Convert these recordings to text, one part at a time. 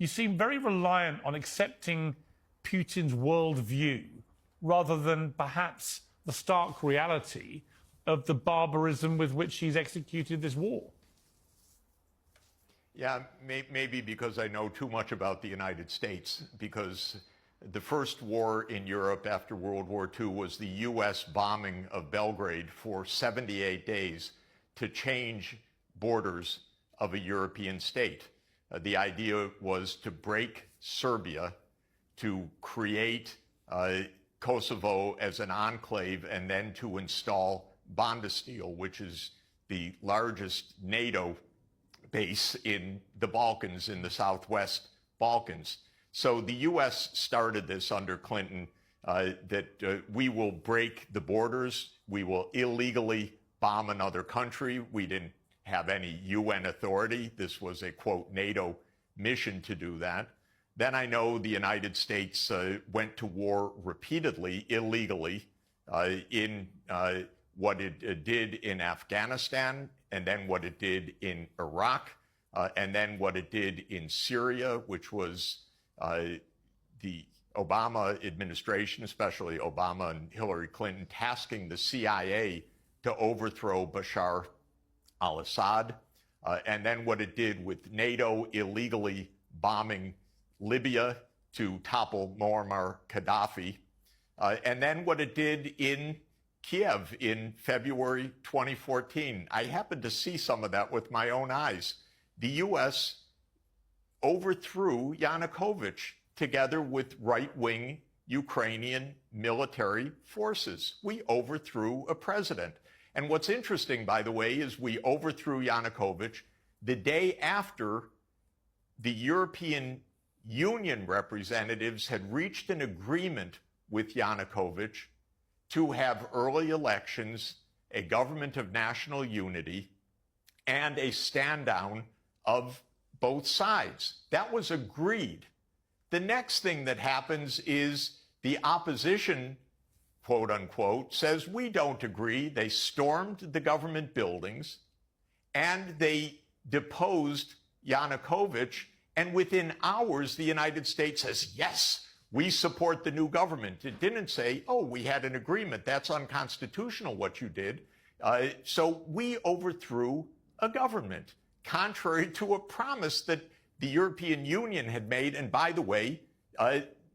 you seem very reliant on accepting Putin's worldview rather than perhaps the stark reality of the barbarism with which he's executed this war. Yeah, maybe because I know too much about the United States, because the first war in Europe after World War II was the U.S. bombing of Belgrade for 78 days to change borders of a European state. The idea was to break Serbia, to create Kosovo as an enclave, and then to install Bondesteel, which is the largest NATO base in the Balkans, in the Southwest Balkans. So the U.S. started this under Clinton, that we will break the borders, we will illegally bomb another country. We didn't have any UN authority. This was a, quote, NATO mission to do that. Then I know the United States went to war repeatedly, illegally, in what it did in Afghanistan, and then what it did in Iraq, and then what it did in Syria, which was the Obama administration, especially Obama and Hillary Clinton, tasking the CIA to overthrow Bashar al-Assad, and then what it did with NATO illegally bombing Libya to topple Muammar Gaddafi, and then what it did in Kiev in February 2014. I happened to see some of that with my own eyes. The U.S. overthrew Yanukovych together with right-wing Ukrainian military forces. We overthrew a president. And what's interesting, by the way, is we overthrew Yanukovych the day after the European Union representatives had reached an agreement with Yanukovych to have early elections, a government of national unity, and a stand-down of both sides. That was agreed. The next thing that happens is the opposition, quote unquote, says we don't agree. They stormed the government buildings and they deposed Yanukovych. And within hours, the United States says, yes, we support the new government. It didn't say, oh, we had an agreement. That's unconstitutional what you did. So we overthrew a government, contrary to a promise that the European Union had made. And by the way,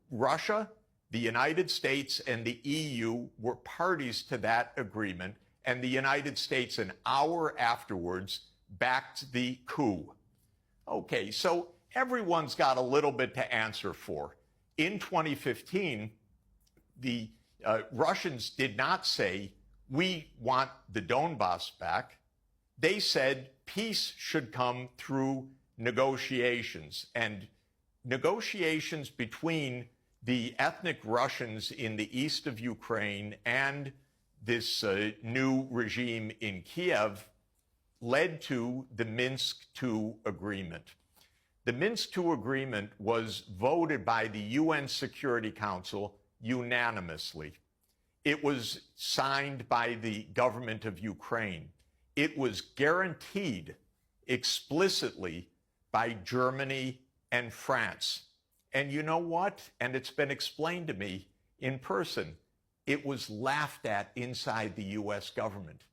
Russia, the United States, and the EU were parties to that agreement. And the United States, an hour afterwards, backed the coup. Okay, so everyone's got a little bit to answer for. In 2015, the Russians did not say, we want the Donbass back. They said peace should come through negotiations, and negotiations between the ethnic Russians in the east of Ukraine and this new regime in Kiev led to the Minsk II agreement. The Minsk II agreement was voted by the UN Security Council unanimously. It was signed by the government of Ukraine. It was guaranteed explicitly by Germany and France. And you know what? And it's been explained to me in person. It was laughed at inside the U.S. government.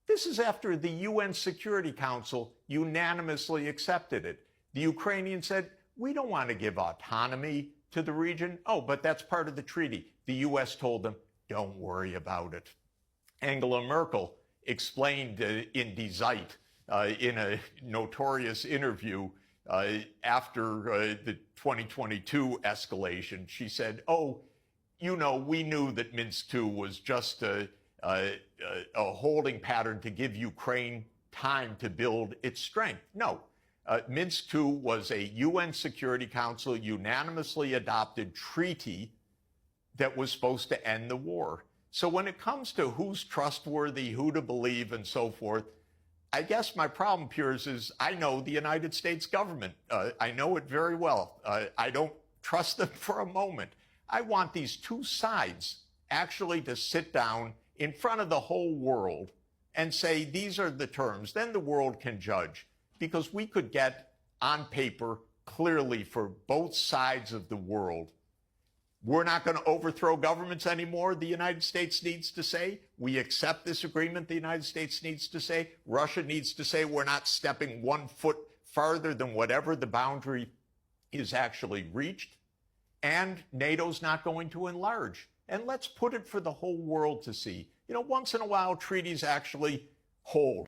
This is after the UN Security Council unanimously accepted it. The Ukrainians said, we don't want to give autonomy to the region. Oh, but that's part of the treaty. The U.S. told them, don't worry about it. Angela Merkel explained in Die Zeit, in a notorious interview after the 2022 escalation, she said, oh, you know, we knew that Minsk II was just a holding pattern to give Ukraine time to build its strength. No. Minsk II was a UN Security Council unanimously adopted treaty that was supposed to end the war. So when it comes to who's trustworthy, who to believe, and so forth, I guess my problem, Piers, is I know the United States government. I know it very well. I don't trust them for a moment. I want these two sides actually to sit down in front of the whole world and say, these are the terms. Then the world can judge. Because we could get, on paper, clearly for both sides of the world. We're not going to overthrow governments anymore, the United States needs to say. We accept this agreement, the United States needs to say. Russia needs to say we're not stepping 1 foot farther than whatever the boundary is actually reached. And NATO's not going to enlarge. And let's put it for the whole world to see. You know, once in a while, treaties actually hold.